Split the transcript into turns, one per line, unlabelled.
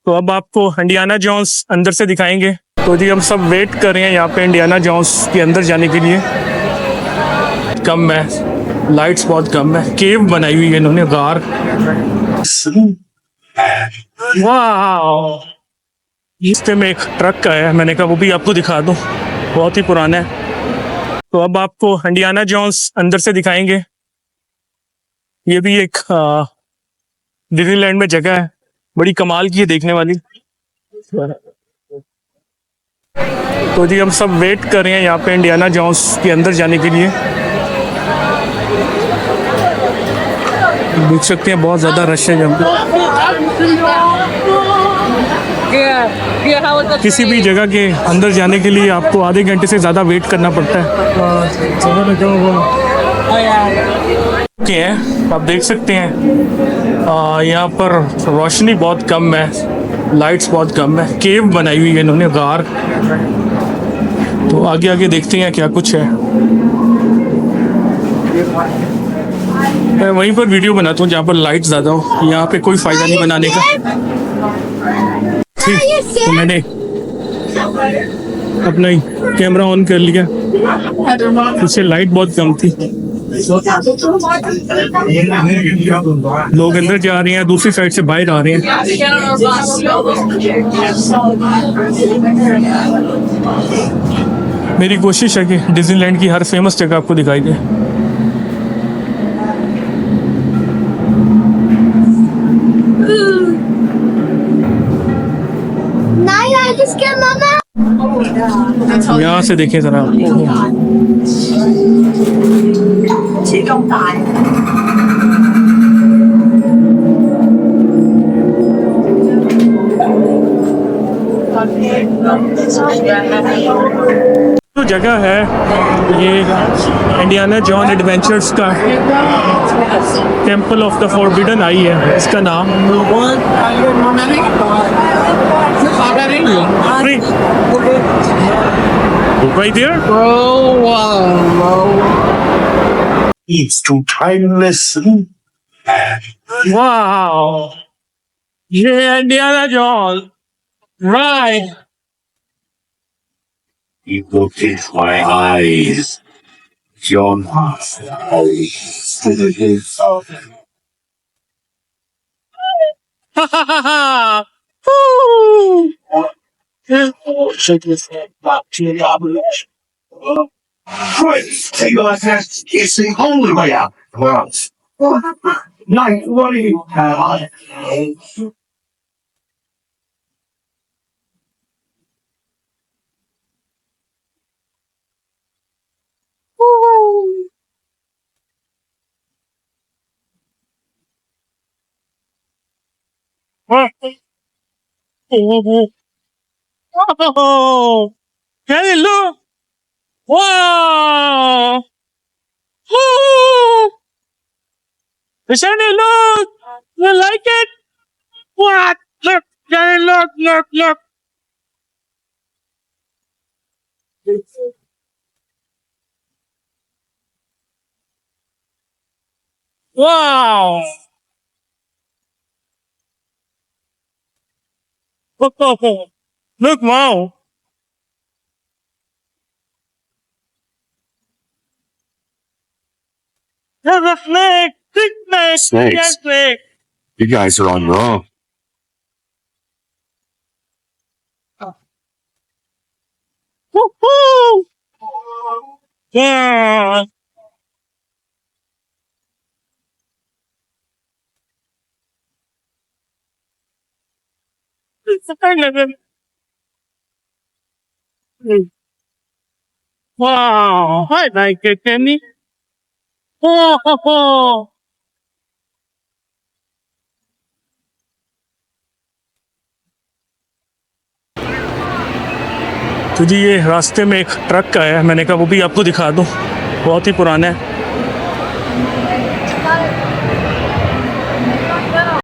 तो अब आपको इंडियाना जोन्स अंदर से दिखाएंगे। तो जी हम सब वेट कर रहे हैं यहाँ पे इंडियाना जोन्स के अंदर जाने के लिए। कम है, लाइट्स बहुत कम है, केव बनाई हुई है इन्होंने, गार। वाह, रास्ते में एक ट्रक का है, मैंने कहा वो भी आपको दिखा दूं, बहुत ही पुराना है। तो अब आपको इंडियाना जोन्स अंदर से दिखाएंगे। ये भी एक डिज्नीलैंड में जगह है, बड़ी कमाल की है, देखने वाली। तो जी हम सब वेट कर रहे हैं यहाँ पे इंडियाना जोन्स के अंदर जाने के लिए। देख सकते हैं बहुत ज़्यादा रश है यहाँ पे। किसी भी जगह के अंदर जाने के लिए आपको आधे घंटे से ज़्यादा वेट करना पड़ता है। क्या है, आप देख सकते हैं यहाँ पर रोशनी बहुत कम है, लाइट्स बहुत कम है, केव बनाई हुई है इन्होंने, गार। तो आगे आगे देखते हैं क्या कुछ है। मैं वहीं पर वीडियो बनाता हूँ जहाँ पर लाइट ज़्यादा हो, यहाँ पे कोई फ़ायदा नहीं बनाने का। ठीक, तो मैंने अपना ही कैमरा ऑन कर लिया, उससे लाइट बहुत कम थी। लोग अंदर जा रहे हैं, दूसरी साइड से बाहर आ रहे हैं। मेरी कोशिश है कि डिज्नीलैंड की हर फेमस जगह आपको दिखाई दे। यहाँ से देखें जरा, जो जगह है ये इंडियाना जॉन एडवेंचर्स का टेंपल ऑफ द फॉरबिडन आई है इसका नाम। Right there?
Oh, wow.
It's to try and listen.
Wow! Yeah, Indiana Jones. Right.
You looked into my eyes. John
Ha ha ha ha! Woo!
shake his head back to your garbage. Praise to your ass. It's the only way out. World. Night, what do you have?
Oh, can you look? Wow! Woo! Can you look? You like it? What? Look! Can you look? Wow! Look, wow! There's a snake! Big snake!
Snakes?
Yes, snake!
You guys are on your own.
Woohoo! Yeah! It's a kind of wow! I like it, Kenny. Oh, ho, ho. तो जी ये रास्ते में एक truck का है, मैंने कहा वो भी आपको दिखा दूं, बहुत ही पुराना है।